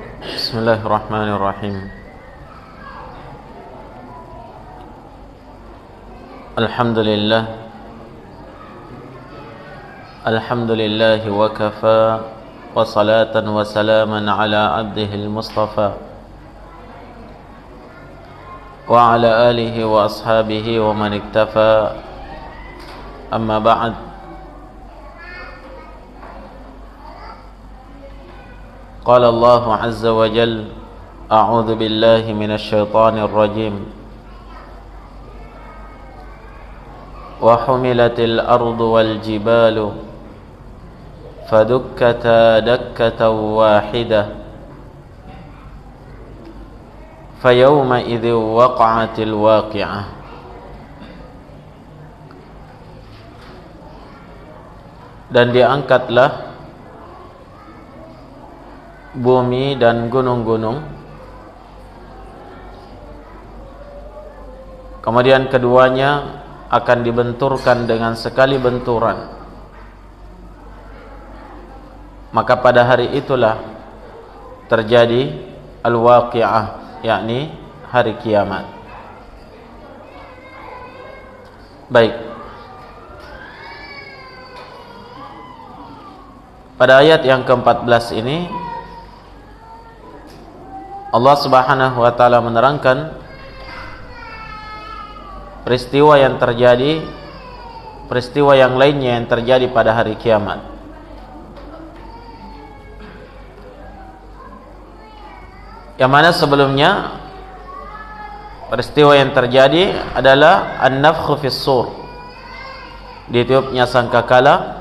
Bismillahirrahmanirrahim. Alhamdulillah. Alhamdulillah wa kafa wa salatan wa salaman ala abdihil mustafa wa ala alihi wa ashabihi wa man iktafa. Amma ba'd. Qala Allah azza wa jalla, a'udzu billahi minasy syaithanir rajim. Wa humilatil ardu wal jibalu fadukkata dakkatan wahidah fayawma idzin waqa'atil waqi'ah. Dan diangkatlah bumi dan gunung-gunung, kemudian keduanya akan dibenturkan dengan sekali benturan. Maka pada hari itulah terjadi al-waqi'ah, yakni hari kiamat. Baik, pada ayat yang ke-14 ini Allah Subhanahu wa taala menerangkan peristiwa yang terjadi, peristiwa yang lainnya yang terjadi pada hari kiamat. Yang mana sebelumnya peristiwa yang terjadi adalah an-nafkhu fis sur, ditiupnya sangkakala.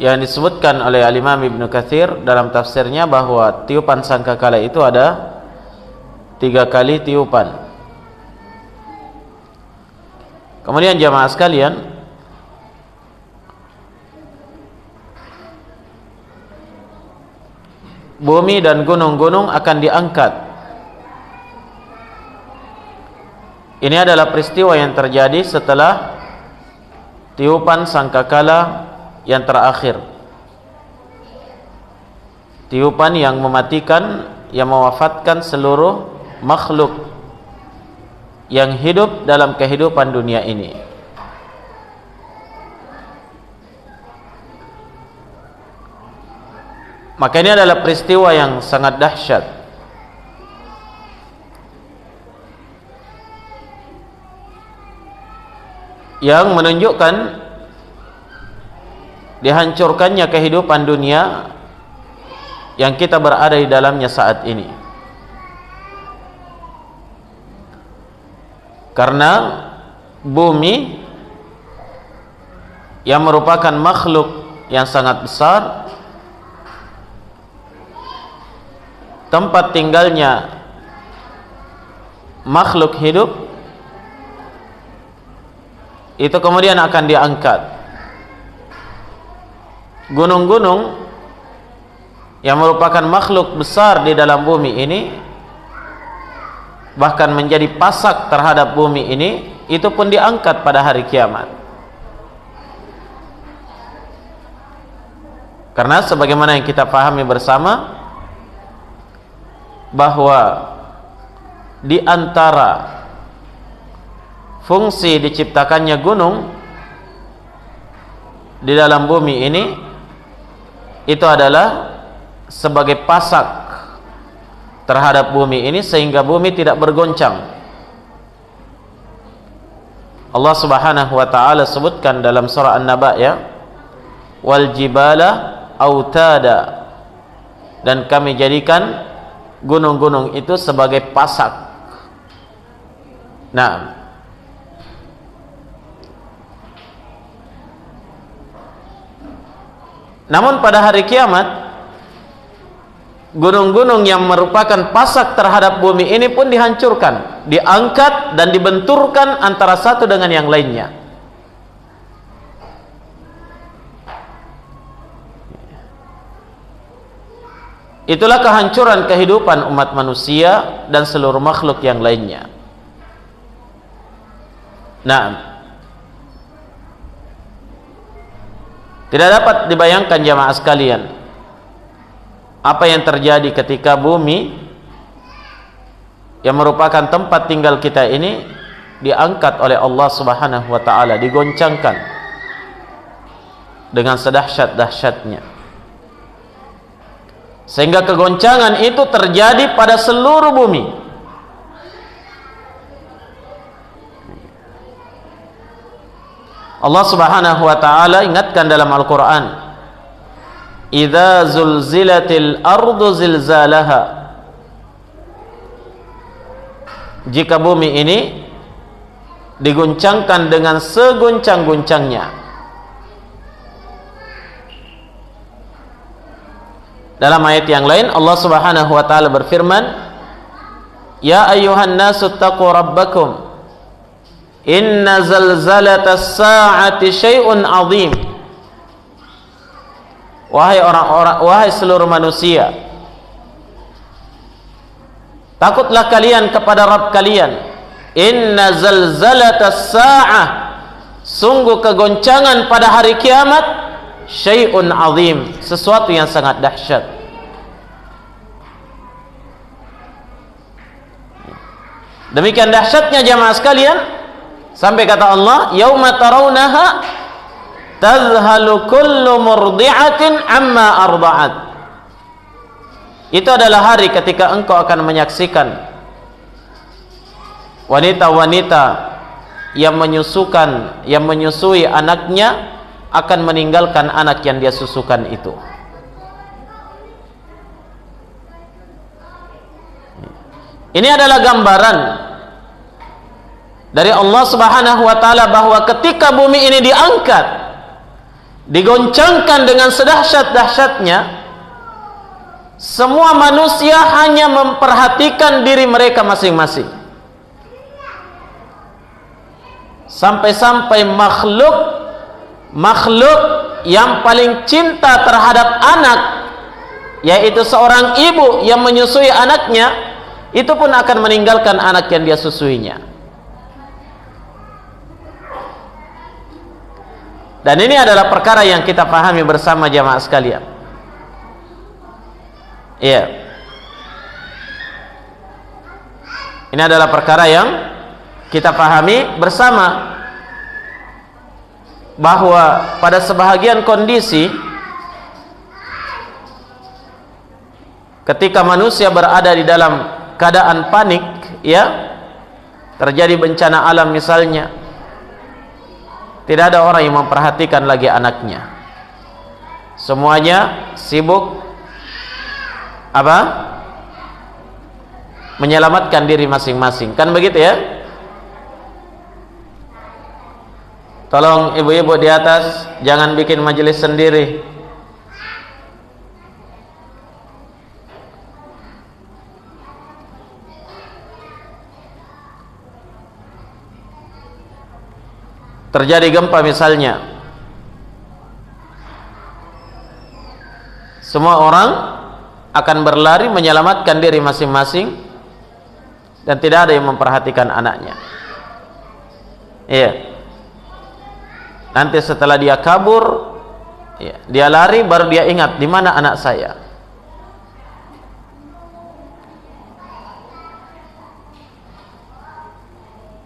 Yang disebutkan oleh Al-Imam Ibnu Katsir dalam tafsirnya bahwa tiupan sangkakala itu ada 3 kali tiupan. Kemudian jamaah sekalian, bumi dan gunung-gunung akan diangkat. Ini adalah peristiwa yang terjadi setelah tiupan sangkakala yang terakhir, tiupan yang mematikan, yang mewafatkan seluruh makhluk yang hidup dalam kehidupan dunia ini. Maka ini adalah peristiwa yang sangat dahsyat, yang menunjukkan dihancurkannya kehidupan dunia yang kita berada di dalamnya saat ini. Karena bumi yang merupakan makhluk yang sangat besar, tempat tinggalnya makhluk hidup, itu kemudian akan diangkat. Gunung-gunung yang merupakan makhluk besar di dalam bumi ini, bahkan menjadi pasak terhadap bumi ini, itu pun diangkat pada hari kiamat. Karena sebagaimana yang kita pahami bersama, bahwa di antara fungsi diciptakannya gunung di dalam bumi ini, itu adalah sebagai pasak terhadap bumi ini sehingga bumi tidak bergoncang. Allah Subhanahu wa taala sebutkan dalam surah An-Naba, ya, wal jibala autada, dan kami jadikan gunung-gunung itu sebagai pasak. Nah, namun pada hari kiamat, gunung-gunung yang merupakan pasak terhadap bumi ini pun dihancurkan, diangkat dan dibenturkan antara satu dengan yang lainnya. Itulah kehancuran kehidupan umat manusia dan seluruh makhluk yang lainnya. Nah, Tidak dapat dibayangkan jamaah sekalian apa yang terjadi ketika bumi yang merupakan tempat tinggal kita ini diangkat oleh Allah Subhanahu wa taala, digoncangkan dengan sedahsyat-dahsyatnya, sehingga kegoncangan itu terjadi pada seluruh bumi. Allah Subhanahu wa taala ingatkan dalam Al-Qur'an, "Idza zulzilatil ardu zilzalaha." Jika bumi ini diguncangkan dengan seguncang-guncangnya. Dalam ayat yang lain Allah Subhanahu wa taala berfirman, "Ya ayyuhan nasu taqu rabbakum. Inna zalzalatas sa'ati syai'un 'azim." Wahai seluruh manusia, takutlah kalian kepada Rabb kalian. Inna zalzalatas sa'ah, sungguh kegoncangan pada hari kiamat, syai'un 'azim, sesuatu yang sangat dahsyat. Demikian dahsyatnya jamaah sekalian, sampai kata Allah, yauma tarawnaha tadhhalu kullu murdi'atin amma arda'at. Itu adalah hari ketika engkau akan menyaksikan wanita-wanita yang menyusui anaknya akan meninggalkan anak yang dia susukan itu. Ini adalah gambaran dari Allah Subhanahu wa taala bahwa ketika bumi ini diangkat, digoncangkan dengan sedahsyat-dahsyatnya, semua manusia hanya memperhatikan diri mereka masing-masing. Sampai-sampai makhluk yang paling cinta terhadap anak, yaitu seorang ibu yang menyusui anaknya, itu pun akan meninggalkan anak yang dia susuinya. Dan ini adalah perkara yang kita pahami bersama jamaah sekalian. Iya. Ini adalah perkara yang kita pahami bersama, bahwa pada sebahagian kondisi ketika manusia berada di dalam keadaan panik, ya, terjadi bencana alam misalnya, tidak ada orang yang memperhatikan lagi anaknya. Semuanya sibuk menyelamatkan diri masing-masing. Kan begitu ya? Tolong ibu-ibu di atas jangan bikin majelis sendiri. Terjadi gempa misalnya, semua orang akan berlari menyelamatkan diri masing-masing dan tidak ada yang memperhatikan anaknya. Iya. Nanti setelah dia kabur, ya, dia lari, baru dia ingat di mana anak saya.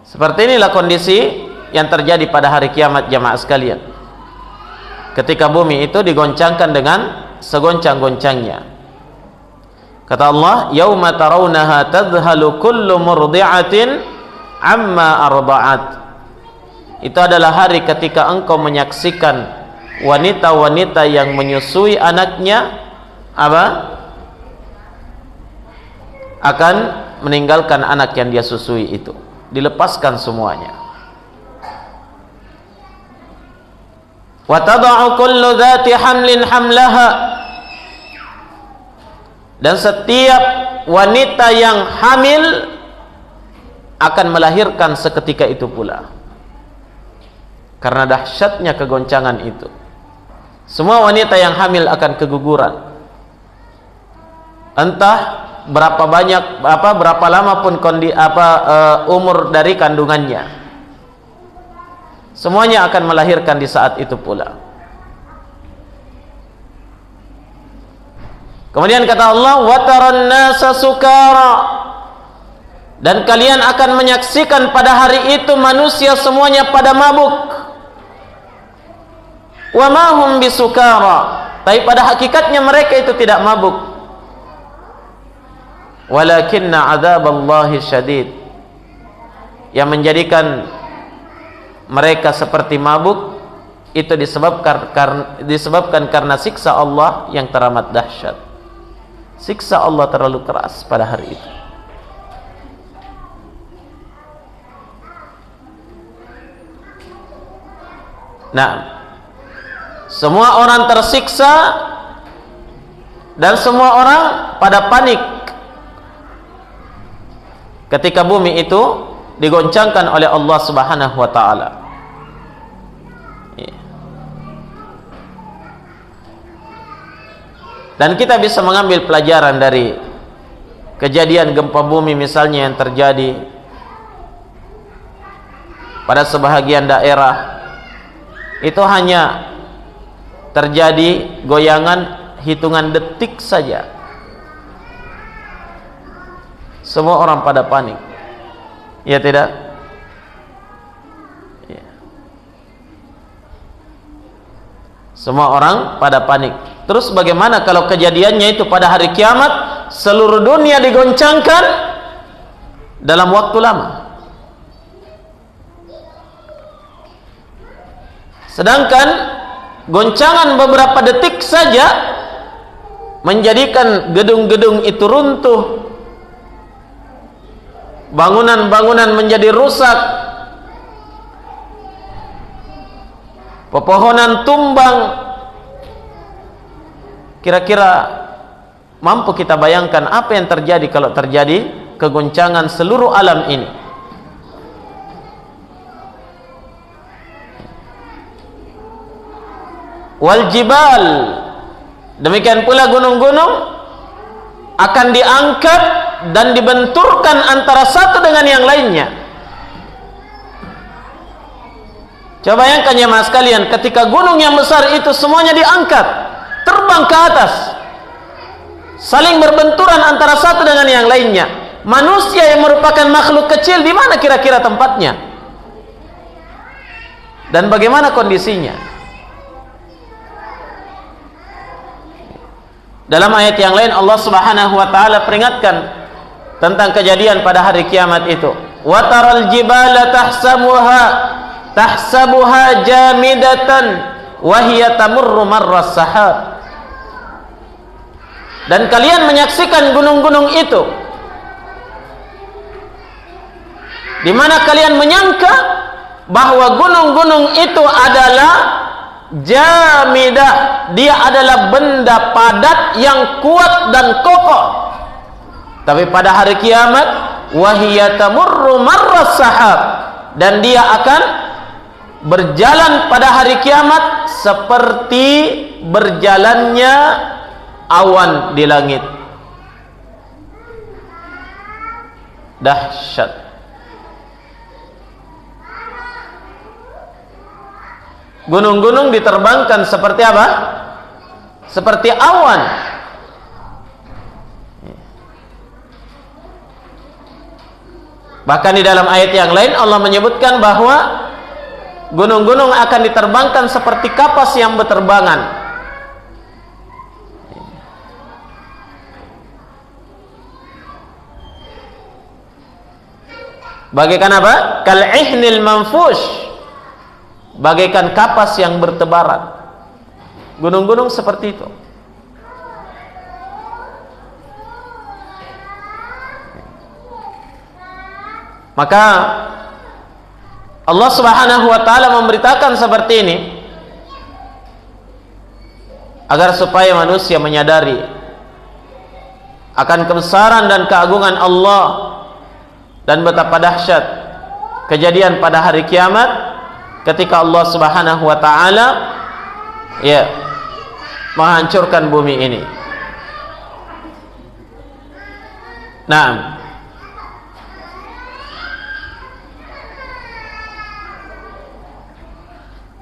Seperti inilah kondisi yang terjadi pada hari kiamat jamaah sekalian. Ketika bumi itu digoncangkan dengan segoncang-goncangnya. Kata Allah, yauma tarawnaha tadhhalu kullu murdi'atin amma arda'at. Itu adalah hari ketika engkau menyaksikan wanita-wanita yang menyusui anaknya akan meninggalkan anak yang dia susui itu, dilepaskan semuanya. Wa tad'u kullu dhati hamlin hamlaha, dan setiap wanita yang hamil akan melahirkan seketika itu pula, karena dahsyatnya kegoncangan itu. Semua wanita yang hamil akan keguguran, entah berapa lama pun umur dari kandungannya, semuanya akan melahirkan di saat itu pula. Kemudian kata Allah, wa taran nasa sukara, dan kalian akan menyaksikan pada hari itu manusia semuanya pada mabuk. Wa ma hum bisukara, tapi pada hakikatnya mereka itu tidak mabuk. Walakinna adzaballahi syadid, yang menjadikan mereka seperti mabuk itu disebabkan karena siksa Allah yang teramat dahsyat. Siksa Allah terlalu keras pada hari itu. Nah, semua orang tersiksa dan semua orang pada panik ketika bumi itu digoncangkan oleh Allah Subhanahu wa taala. Dan kita bisa mengambil pelajaran dari kejadian gempa bumi misalnya yang terjadi pada sebahagian daerah. Itu hanya terjadi goyangan hitungan detik saja, semua orang pada panik, ya tidak? Ya. Semua orang pada panik. Terus bagaimana kalau kejadiannya itu pada hari kiamat, seluruh dunia digoncangkan dalam waktu lama? Sedangkan goncangan beberapa detik saja menjadikan gedung-gedung itu runtuh, bangunan-bangunan menjadi rusak, pepohonan tumbang. Kira-kira mampu kita bayangkan apa yang terjadi kalau terjadi kegoncangan seluruh alam ini? Wal jibal, demikian pula gunung-gunung akan diangkat dan dibenturkan antara satu dengan yang lainnya. Coba bayangkan ya mas kalian, ketika gunung yang besar itu semuanya diangkat, terbang ke atas, saling berbenturan antara satu dengan yang lainnya. Manusia yang merupakan makhluk kecil, di mana kira-kira tempatnya? Dan bagaimana kondisinya? Dalam ayat yang lain Allah Subhanahu wa taala peringatkan tentang kejadian pada hari kiamat itu. Wa taral jibala tahsabuha jamidatan wa hiya tamurru marras sahab. Dan kalian menyaksikan gunung-gunung itu, di mana kalian menyangka bahwa gunung-gunung itu adalah jamidah, dia adalah benda padat yang kuat dan kokoh. Tapi pada hari kiamat, wahiya tamurru marras sahab, dan dia akan berjalan pada hari kiamat seperti berjalannya awan di langit. Dahsyat. Gunung-gunung diterbangkan seperti apa? Seperti awan. Bahkan di dalam ayat yang lain Allah menyebutkan bahwa gunung-gunung akan diterbangkan seperti kapas yang berterbangan. Bagaikan apa? Kal'ihnil manfush, bagaikan kapas yang bertebaran. Gunung-gunung seperti itu. Maka Allah Subhanahu wa taala memberitakan seperti ini agar supaya manusia menyadari akan kebesaran dan keagungan Allah dan betapa dahsyat kejadian pada hari kiamat ketika Allah Subhanahu wa taala menghancurkan bumi ini. Nah,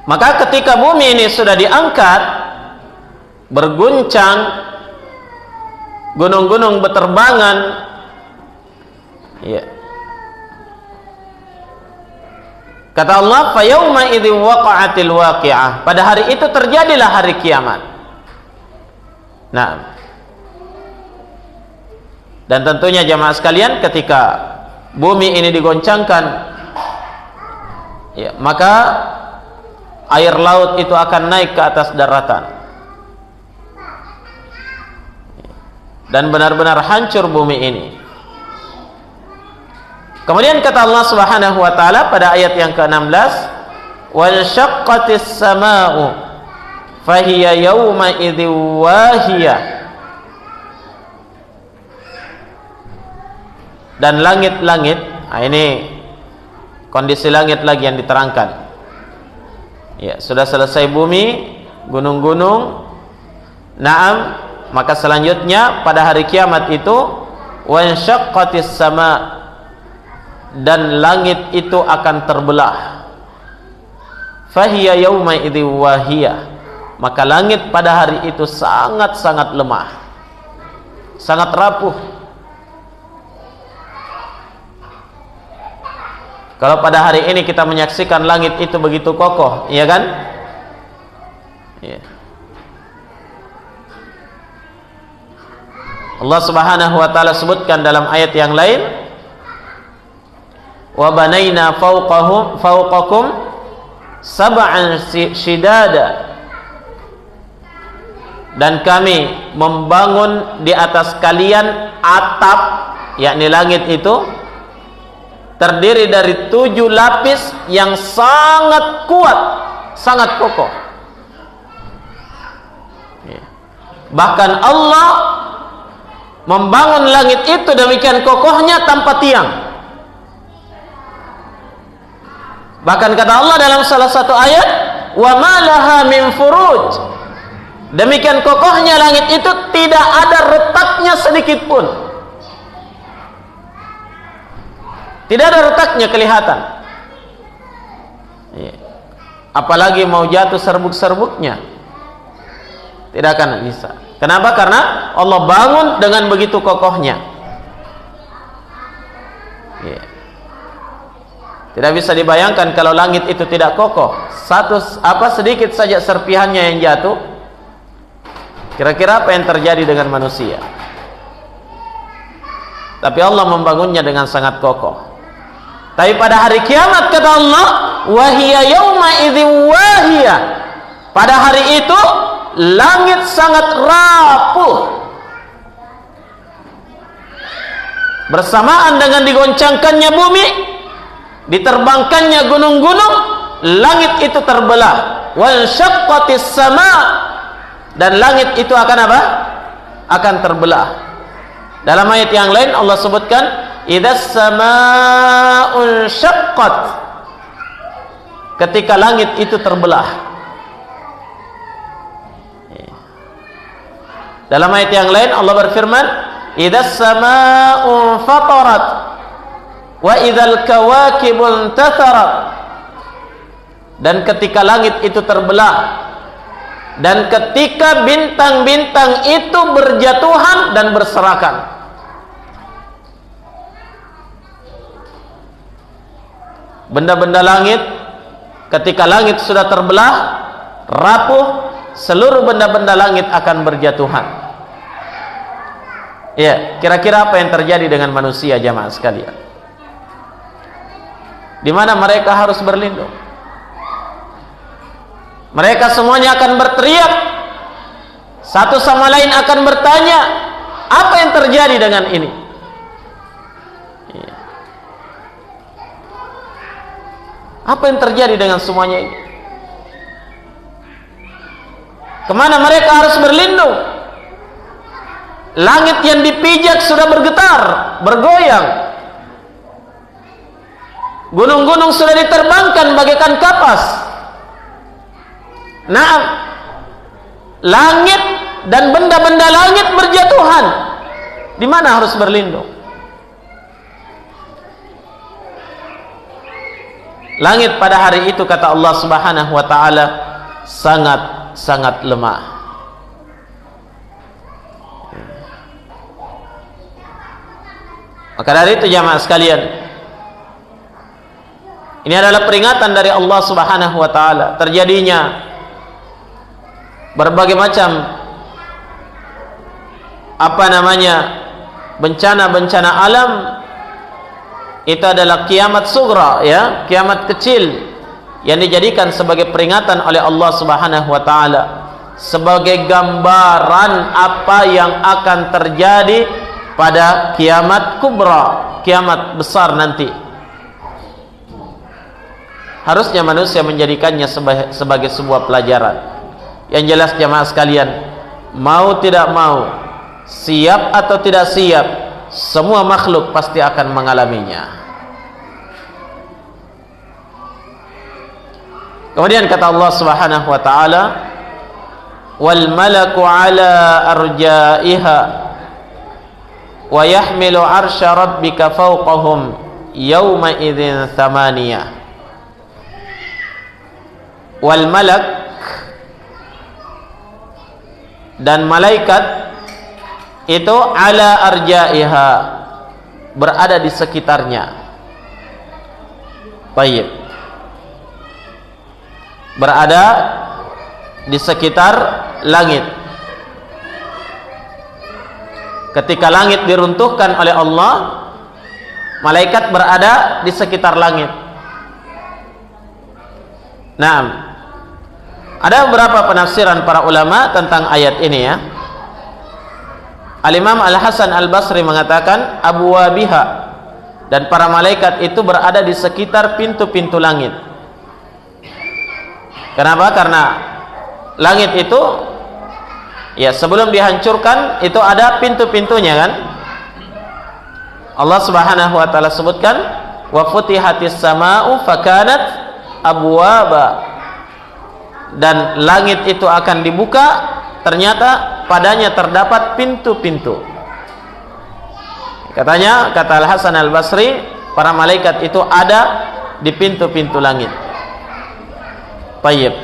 maka ketika bumi ini sudah diangkat, berguncang, gunung-gunung berterbangan. Ya. Kata Allah, fa yauma idzi waqa'atil waqi'ah. Pada hari itu terjadilah hari kiamat. Nah, dan tentunya jamaah sekalian, ketika bumi ini digoncangkan, ya, maka air laut itu akan naik ke atas daratan dan benar-benar hancur bumi ini. Kemudian kata Allah Subhanahu wa taala pada ayat yang ke-16, wal syaqqatis samaa'u fahiya yawma idzi wahiyah. Dan langit-langit, nah ini kondisi langit lagi yang diterangkan. Ya, sudah selesai bumi, gunung-gunung. Naam, maka selanjutnya pada hari kiamat itu wan syaqqatis sama', dan langit itu akan terbelah. Fahiya yauma idzi wahiyah. Maka langit pada hari itu sangat-sangat lemah, sangat rapuh. Kalau pada hari ini kita menyaksikan langit itu begitu kokoh, iya kan? Iya. Allah Subhanahu wa taala sebutkan dalam ayat yang lain, wa banaina fawqakum sab'an shidada. Dan kami membangun di atas kalian atap, yakni langit itu terdiri dari 7 lapis yang sangat kuat, sangat kokoh. Bahkan Allah membangun langit itu demikian kokohnya tanpa tiang. Bahkan kata Allah dalam salah satu ayat, wa ma laha min furuj. Demikian kokohnya langit itu tidak ada retaknya sedikit pun. Tidak ada retaknya kelihatan. Apalagi mau jatuh serbuk-serbuknya, tidak akan bisa. Kenapa? Karena Allah bangun dengan begitu kokohnya. Tidak bisa dibayangkan kalau langit itu tidak kokoh. Sedikit saja serpihannya yang jatuh, kira-kira apa yang terjadi dengan manusia? Tapi Allah membangunnya dengan sangat kokoh. Tapi pada hari kiamat kata Allah, wahiya yauma idzi wahiyah. Pada hari itu langit sangat rapuh. Bersamaan dengan digoncangkannya bumi, diterbangkannya gunung-gunung, langit itu terbelah. Wal syaqqatis sama', dan langit itu akan apa? Akan terbelah. Dalam ayat yang lain Allah sebutkan, idzas samaa'un syaqqat, ketika langit itu terbelah. Dalam ayat yang lain Allah berfirman, idzas samaa'un fatarat wa idzal kawakibun tatharat, dan ketika langit itu terbelah, dan ketika bintang-bintang itu berjatuhan dan berserakan. Benda-benda langit, ketika langit sudah terbelah, rapuh, seluruh benda-benda langit akan berjatuhan. Ya, kira-kira apa yang terjadi dengan manusia jamaah sekalian? Di mana mereka harus berlindung? Mereka semuanya akan berteriak, satu sama lain akan bertanya, apa yang terjadi dengan ini? Apa yang terjadi dengan semuanya ini? Kemana mereka harus berlindung? Langit yang dipijak sudah bergetar, bergoyang. Gunung-gunung sudah diterbangkan bagaikan kapas. Nah, langit dan benda-benda langit berjatuhan. Di mana harus berlindung? Langit pada hari itu kata Allah Subhanahu wa taala sangat-sangat lemah. Maka dari itu jamaah sekalian, ini adalah peringatan dari Allah Subhanahu wa taala terjadinya berbagai macam bencana-bencana alam. Itu adalah kiamat sugra, ya, kiamat kecil yang dijadikan sebagai peringatan oleh Allah Subhanahu wa taala, sebagai gambaran apa yang akan terjadi pada kiamat kubra, kiamat besar nanti. Harusnya manusia menjadikannya sebagai sebuah pelajaran. Yang jelas jamaah sekalian, mau tidak mau, siap atau tidak siap, semua makhluk pasti akan mengalaminya. Kemudian kata Allah Subhanahu wa taala, wal malaku ala arja'iha wa yahmilu arsya rabbika fawqahum yawma idzin thamaniyah. Wal malak, dan malaikat itu ala arja'iha, berada di sekitarnya. Baik, berada di sekitar langit. Ketika langit diruntuhkan oleh Allah, malaikat berada di sekitar langit. Nah, ada beberapa penafsiran para ulama tentang ayat ini, ya. Al-Imam Al-Hasan Al-Basri mengatakan abwabiha, dan para malaikat itu berada di sekitar pintu-pintu langit. Kenapa? Karena langit itu, ya, sebelum dihancurkan itu ada pintu-pintunya, kan? Allah Subhanahu wa taala sebutkan wa futihatis sama'u fakanat abwaba, dan langit itu akan dibuka, ternyata padanya terdapat pintu-pintu. Katanya, kata Al-Hasan Al-Basri, para malaikat itu ada di pintu-pintu langit. Baik.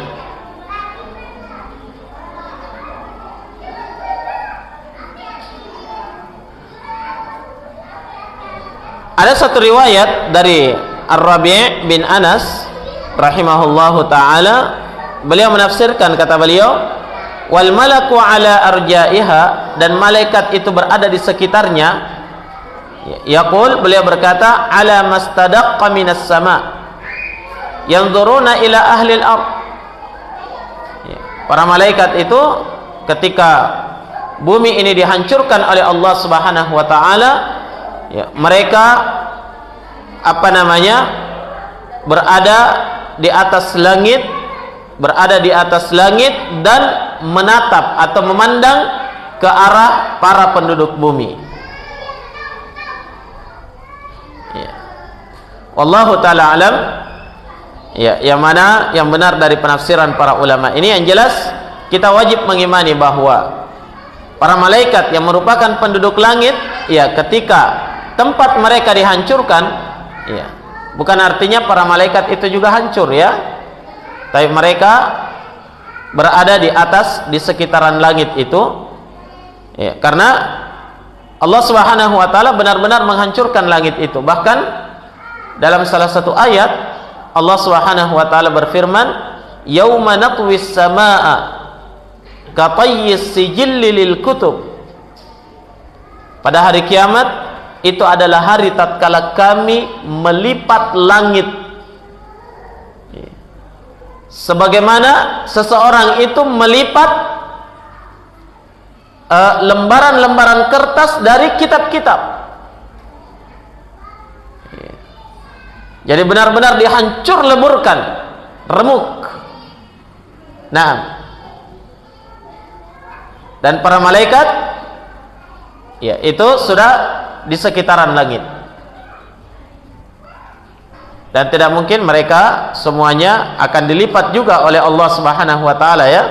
Ada satu riwayat dari Ar-Rabi' bin Anas rahimahullahu taala, beliau menafsirkan, kata beliau, wal malaku ala arja'iha, dan malaikat itu berada di sekitarnya. Yaqul, beliau berkata, ala mastadaqqa minas sama' yanzuruna ila ahli al-ard. Para malaikat itu ketika bumi ini dihancurkan oleh Allah Subhanahu wa taala, ya, mereka berada di atas langit, dan menatap atau memandang ke arah para penduduk bumi. Ya. Wallahu taala alam. Ya, yang mana yang benar dari penafsiran para ulama ini. Yang jelas kita wajib mengimani bahwa para malaikat yang merupakan penduduk langit, ya, ketika tempat mereka dihancurkan, ya, bukan artinya para malaikat itu juga hancur, ya, tapi mereka berada di atas, di sekitaran langit itu, ya, karena Allah Subhanahu wa taala benar-benar menghancurkan langit itu. Bahkan dalam salah satu ayat Allah Subhanahu wa taala berfirman, yauma natwis samaa katayyis sijilli lil kutub. Pada hari kiamat itu adalah hari tatkala kami melipat langit, sebagaimana seseorang itu melipat lembaran-lembaran kertas dari kitab-kitab. Jadi benar-benar dihancur leburkan, remuk. Nah, dan para malaikat, ya, itu sudah di sekitaran langit, dan tidak mungkin mereka semuanya akan dilipat juga oleh Allah Subhanahu wa taala, ya.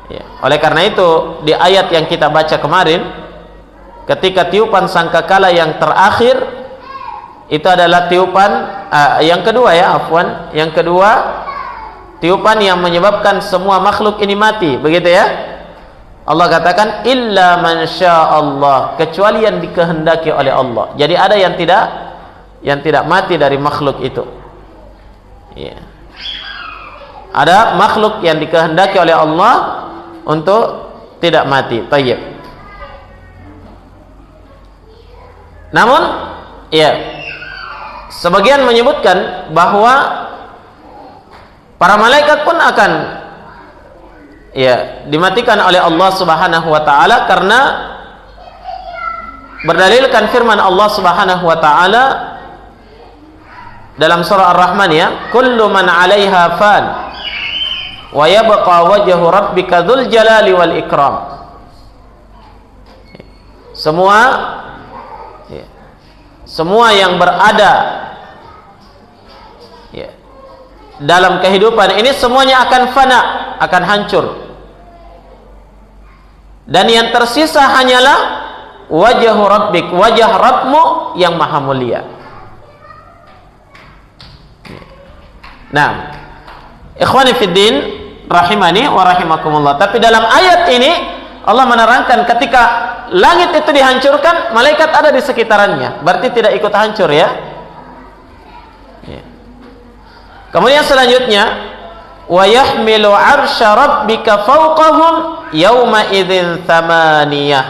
Ya, oleh karena itu di ayat yang kita baca kemarin, ketika tiupan sangkakala yang terakhir itu adalah tiupan yang kedua, ya, afwan, yang kedua, tiupan yang menyebabkan semua makhluk ini mati, begitu, ya. Allah katakan illa man Allah, kecuali yang dikehendaki oleh Allah. Jadi ada yang tidak mati dari makhluk itu. Ya. Ada makhluk yang dikehendaki oleh Allah untuk tidak mati. Tayyib. Namun ya, sebagian menyebutkan bahwa para malaikat pun akan ya dimatikan oleh Allah Subhanahu wa taala, karena berdalilkan firman Allah Subhanahu wa taala dalam surah Ar-Rahman, ya, kullu man 'alaiha fan wa yabqa wajhu rabbika dzul jalali wal ikram. Semua yang berada ya dalam kehidupan ini semuanya akan fana, akan hancur. Dan yang tersisa hanyalah wajah rabbik, wajah Rabbmu yang maha mulia. Nah, ikhwani fiddin rahimani wa rahimakumullah. Tapi dalam ayat ini Allah menerangkan ketika langit itu dihancurkan, malaikat ada di sekitarannya, berarti tidak ikut hancur, ya. Kemudian selanjutnya, wa yahmilu 'arsya rabbika fawqahum yauma idzin tsamaniyah.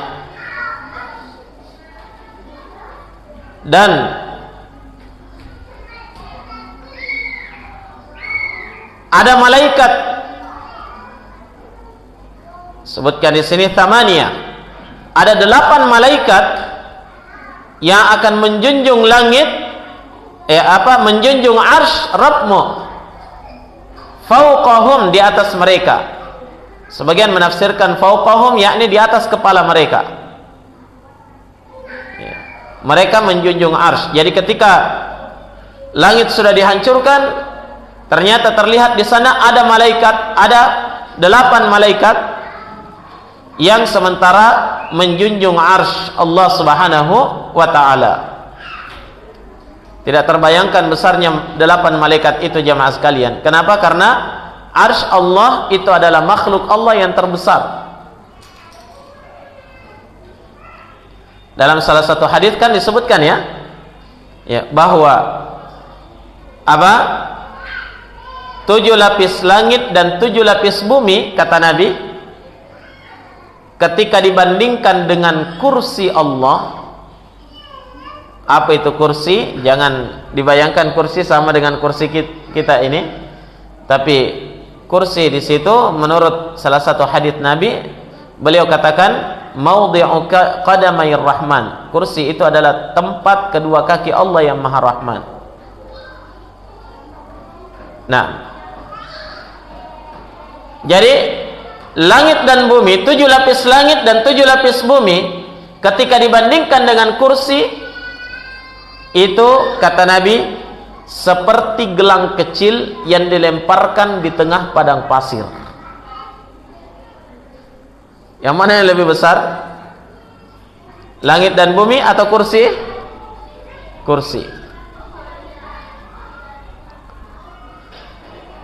Dan ada malaikat, sebutkan di sini tsamaniyah. Ada 8 malaikat yang akan menjunjung langit, menjunjung arsy Rabbmu, fauqahum, di atas mereka. Sebagian menafsirkan fauqahum yakni di atas kepala mereka. Ya. Mereka menjunjung arsy. Jadi ketika langit sudah dihancurkan, ternyata terlihat di sana ada malaikat, ada 8 malaikat yang sementara menjunjung arsy Allah Subhanahu wa taala. Tidak terbayangkan besarnya 8 malaikat itu, jamaah sekalian. Kenapa? Karena arsy Allah itu adalah makhluk Allah yang terbesar. Dalam salah satu hadis kan disebutkan, ya, bahwa 7 lapis langit dan 7 lapis bumi, kata Nabi, ketika dibandingkan dengan kursi Allah. Apa itu kursi? Jangan dibayangkan kursi sama dengan kursi kita ini. Tapi kursi di situ menurut salah satu hadits Nabi, beliau katakan maudhi'u qadamayir rahman. Kursi itu adalah tempat kedua kaki Allah yang Maha Rahman. Nah, jadi langit dan bumi, 7 lapis langit dan 7 lapis bumi, ketika dibandingkan dengan kursi itu, kata Nabi, seperti gelang kecil yang dilemparkan di tengah padang pasir. Yang mana yang lebih besar? Langit dan bumi atau kursi? Kursi.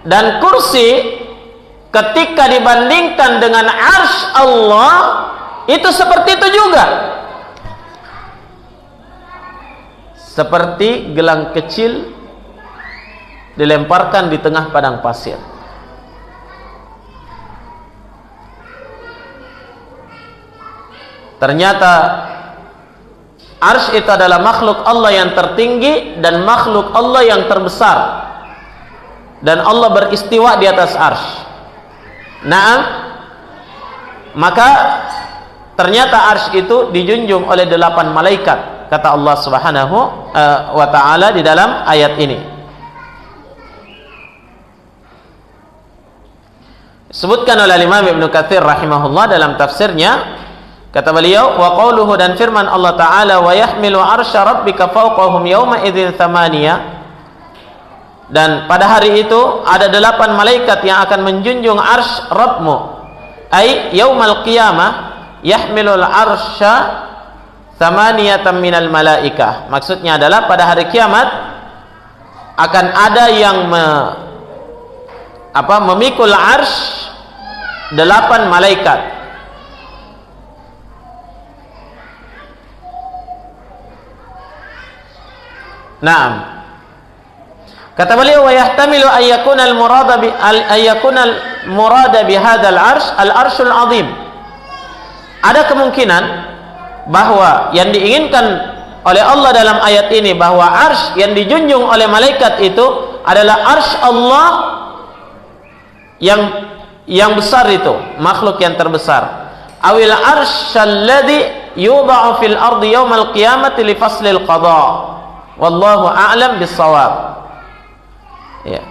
Dan kursi ketika dibandingkan dengan arsy Allah itu seperti itu juga, seperti gelang kecil dilemparkan di tengah padang pasir. Ternyata arsy itu adalah makhluk Allah yang tertinggi dan makhluk Allah yang terbesar, dan Allah beristiwa di atas arsy. Naam, maka ternyata arsy itu dijunjung oleh 8 malaikat, kata Allah Subhanahu wa ta'ala di dalam ayat ini. Sebutkan oleh Imam Ibnu Katsir rahimahullah dalam tafsirnya, kata beliau, wa qauluhu, dan firman Allah Ta'ala, wa yahmilu arsya rabbika fawqahum yawma idzin tsamaniyah. Dan pada hari itu ada 8 malaikat yang akan menjunjung arsy Rabbmu, ai yaumal qiyamah yahmilul arsya tsamaniyatan minal malaikah. Maksudnya adalah pada hari kiamat akan ada yang memikul arsy 8 malaikat. Naam. Kata beliau, wa yahtamilu ayyakuna al-murada bi hadzal arsh al-arsyul azim. Ada kemungkinan bahwa yang diinginkan oleh Allah dalam ayat ini, bahwa arsy yang dijunjung oleh malaikat itu adalah arsy Allah yang besar itu, makhluk yang terbesar. Awil arsyal ladzi yudha'u fil ardi yaumal qiyamati li faslil qada. Wallahu a'lam bis-shawab. Ya.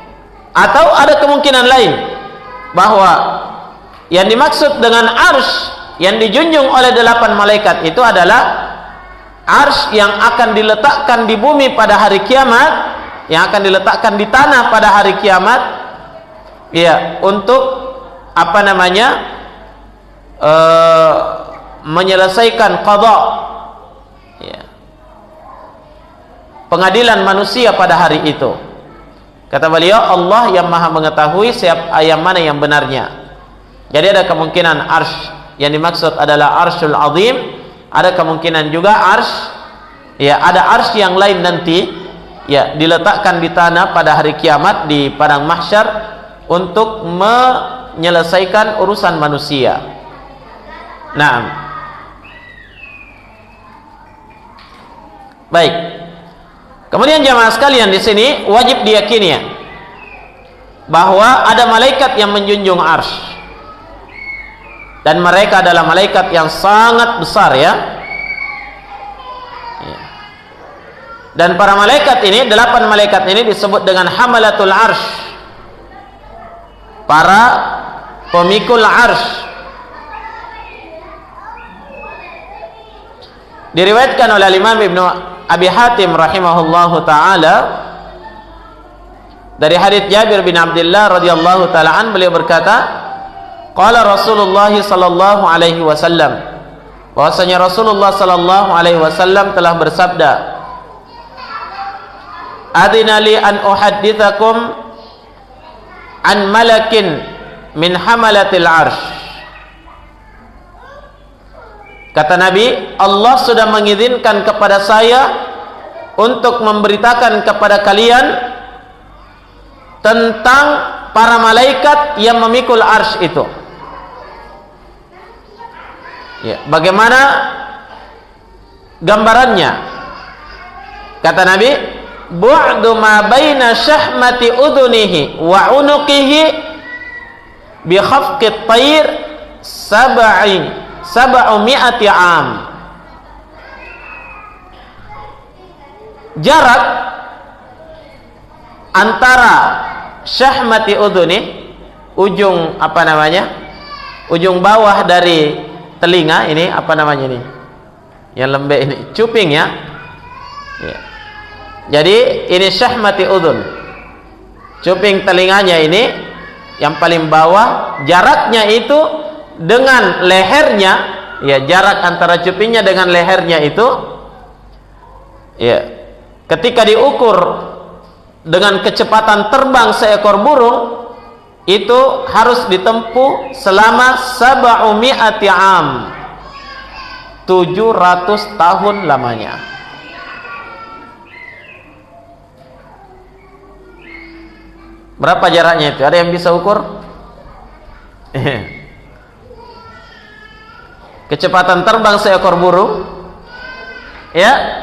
Atau ada kemungkinan lain bahwa yang dimaksud dengan arsy yang dijunjung oleh 8 malaikat itu adalah arsy yang akan diletakkan di bumi pada hari kiamat, yang akan diletakkan di tanah pada hari kiamat, ya, untuk apa namanya, menyelesaikan qada, ya, pengadilan manusia pada hari itu. Kata beliau, Allah yang maha mengetahui yang mana yang benarnya. Jadi ada kemungkinan arsy yang dimaksud adalah arsyul azim, ada kemungkinan juga arsy, ya, ada arsy yang lain nanti, ya, diletakkan di tanah pada hari kiamat di padang mahsyar untuk menyelesaikan urusan manusia. Naam. Baik. Kemudian jamaah sekalian, di sini wajib diyakini bahwa ada malaikat yang menjunjung arsy, dan mereka adalah malaikat yang sangat besar, ya. Dan para malaikat ini, 8 malaikat ini disebut dengan hamalatul arsy, para pemikul arsy. Diriwayatkan oleh Imam Ibnu Abi Hatim rahimahullahu taala dari hadits Jabir bin Abdullah radhiyallahu taala an, beliau berkata, qala Rasulullah sallallahu alaihi wasallam, bahwasanya Rasulullah sallallahu alaihi wasallam telah bersabda, adina li an uhadditsakum an malakin min hamalatil arsy. Kata Nabi, Allah sudah mengizinkan kepada saya untuk memberitakan kepada kalian tentang para malaikat yang memikul arsy itu. Ya, bagaimana gambarannya? Kata Nabi, bu'du ma baina syahmati udhunihi wa unuqihi bi khafqit tayr sab'umi'ati am. Jarak antara syahmati udhuni, ujung apa namanya, ujung bawah dari telinga ini, apa namanya ini, yang lembek ini, cuping, ya. Ya. Jadi ini syahmati udhun, cuping telinganya ini yang paling bawah, jaraknya itu dengan lehernya, ya, jarak antara cupingnya dengan lehernya itu, ya, ketika diukur dengan kecepatan terbang seekor burung, itu harus ditempuh selama 700 am, 700 tahun lamanya. Berapa jaraknya itu? Ada yang bisa ukur? Kecepatan terbang seekor burung, ya,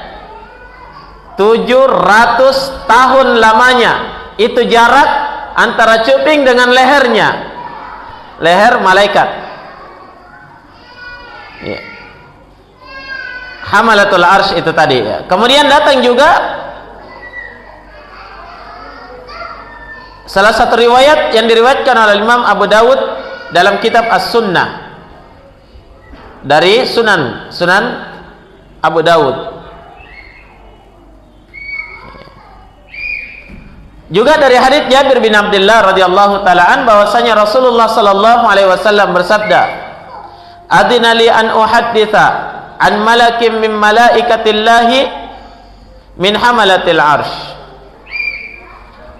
700 tahun lamanya. Itu jarak antara cuping dengan lehernya, leher malaikat, ya. Hamalatul arsy itu tadi, ya. Kemudian datang juga salah satu riwayat yang diriwayatkan oleh Imam Abu Dawud dalam kitab As-Sunnah, dari Sunan Abu Dawud. Juga dari hadits Jabir bin Abdullah radhiyallahu taala an, bahwasanya Rasulullah sallallahu alaihi wasallam bersabda, adina li an uhadditsa an malakin min malaikatillahi min hamalatil arsy.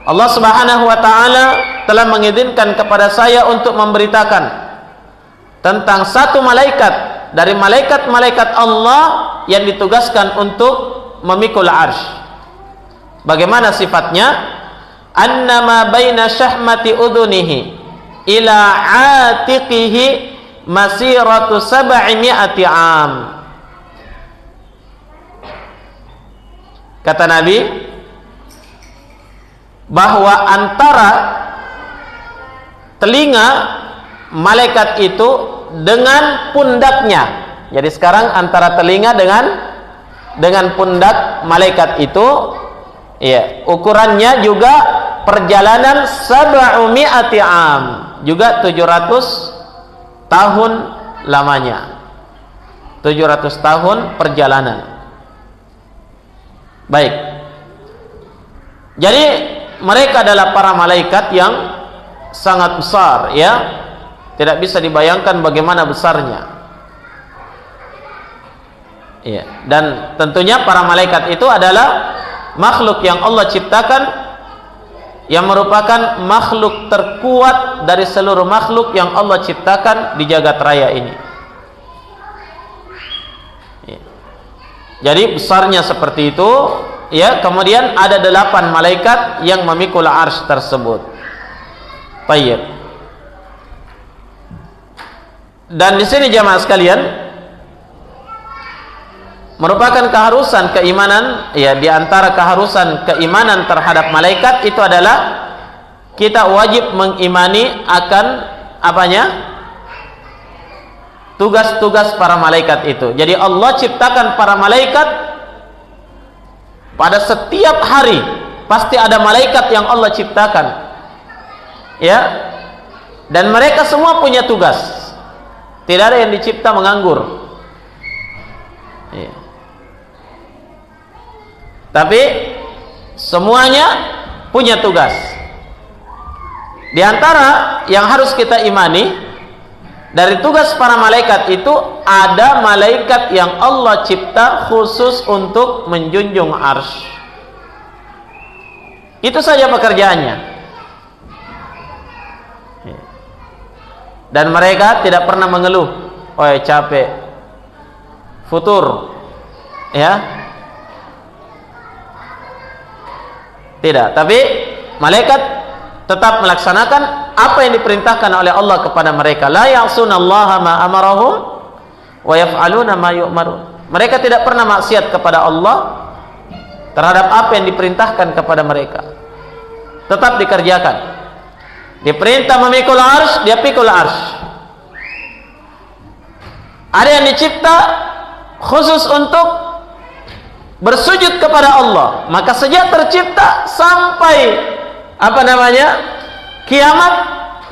Allah Subhanahu wa taala telah mengizinkan kepada saya untuk memberitakan tentang satu malaikat dari malaikat-malaikat Allah yang ditugaskan untuk memikul arsy. Bagaimana sifatnya? Annama baina syahmati udhunihi ila atiqihi masiratu 700 am. Kata Nabi bahwa antara telinga malaikat itu dengan pundaknya. Jadi sekarang antara telinga dengan pundak malaikat itu, ya, ukurannya juga perjalanan 700 am, juga 700 tahun lamanya. 700 tahun perjalanan. Baik. Jadi mereka adalah para malaikat yang sangat besar, ya. Tidak bisa dibayangkan bagaimana besarnya. Ya, dan tentunya para malaikat itu adalah makhluk yang Allah ciptakan, yang merupakan makhluk terkuat dari seluruh makhluk yang Allah ciptakan di jagat raya ini. Ya. Jadi besarnya seperti itu, ya. Kemudian ada 8 malaikat yang memikul arsy tersebut. Baik. Dan di sini jamaah sekalian, merupakan keharusan keimanan, ya, di antara keharusan keimanan terhadap malaikat itu adalah kita wajib mengimani akan apanya? Tugas-tugas para malaikat itu. Jadi Allah ciptakan para malaikat, pada setiap hari pasti ada malaikat yang Allah ciptakan, ya, dan mereka semua punya tugas. Tidak ada yang dicipta menganggur, ya. Tapi semuanya punya tugas. Di antara yang harus kita imani dari tugas para malaikat itu, ada malaikat yang Allah cipta khusus untuk menjunjung arsy. Itu saja pekerjaannya. Dan mereka tidak pernah mengeluh, "Oh, capek, futur," ya. Tidak, tapi malaikat tetap melaksanakan apa yang diperintahkan oleh Allah kepada mereka. La ya'sunallaha ma amarahum wa yaf'aluna ma yu'marun. Mereka tidak pernah maksiat kepada Allah terhadap apa yang diperintahkan kepada mereka. Tetap dikerjakan. Diperintah memikul arsy, dia pikul arsy. Ada yang dicipta khusus untuk bersujud kepada Allah, maka sejak tercipta sampai kiamat,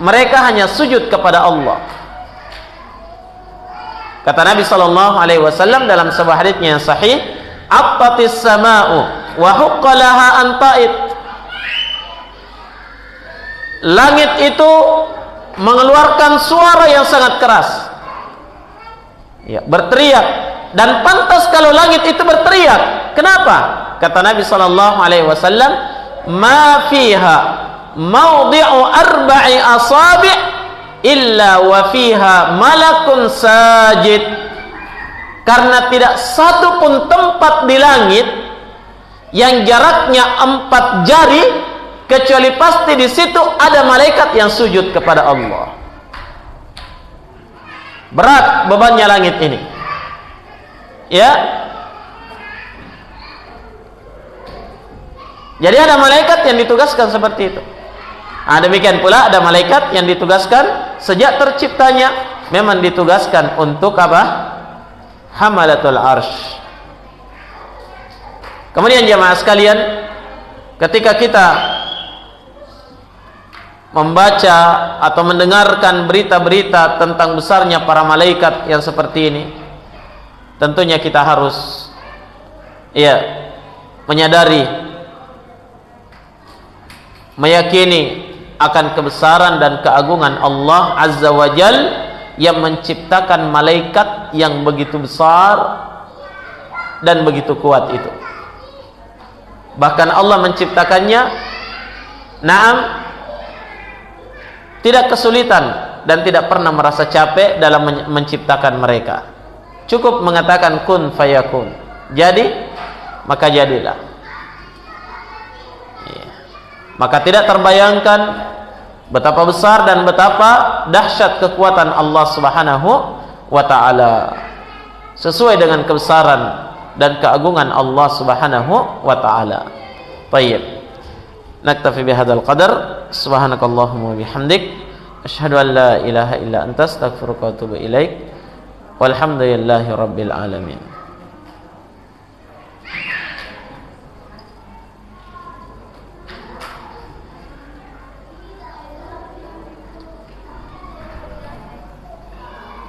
mereka hanya sujud kepada Allah. Kata Nabi SAW dalam sebuah haditsnya yang sahih, "Attatis sama'u wa huqqalaha anta'id." Langit itu mengeluarkan suara yang sangat keras, ya, berteriak, dan pantas kalau langit itu berteriak. Kenapa? Kata Nabi SAW, "Ma fiha mawdi'u arba'i asabi' illa wa fiha malakun sajid." Karena tidak satu pun tempat di langit yang jaraknya 4 jari, kecuali pasti di situ ada malaikat yang sujud kepada Allah. Berat bebannya langit ini, ya. Jadi ada malaikat yang ditugaskan seperti itu. Demikian pula ada malaikat yang ditugaskan sejak terciptanya, memang ditugaskan untuk apa? Hamalatul arsy. Kemudian jemaah sekalian, ketika kita membaca atau mendengarkan berita-berita tentang besarnya para malaikat yang seperti ini, tentunya kita harus, ya, menyadari, meyakini akan kebesaran dan keagungan Allah Azza wa Jal yang menciptakan malaikat yang begitu besar dan begitu kuat itu. Bahkan Allah menciptakannya, na'am, tidak kesulitan dan tidak pernah merasa capek dalam menciptakan mereka. Cukup mengatakan kun fayakun, jadi maka jadilah. maka tidak terbayangkan betapa besar dan betapa dahsyat kekuatan Allah Subhanahu wa taala, sesuai dengan kebesaran dan keagungan Allah Subhanahu wa taala. Baik. Naktafi bihadzal qadar. Subhanakallahumma wa bihamdik asyhadu an la ilaha illa anta astaghfiruka wa atubu ilaik. Walhamdulillahi rabbil alamin.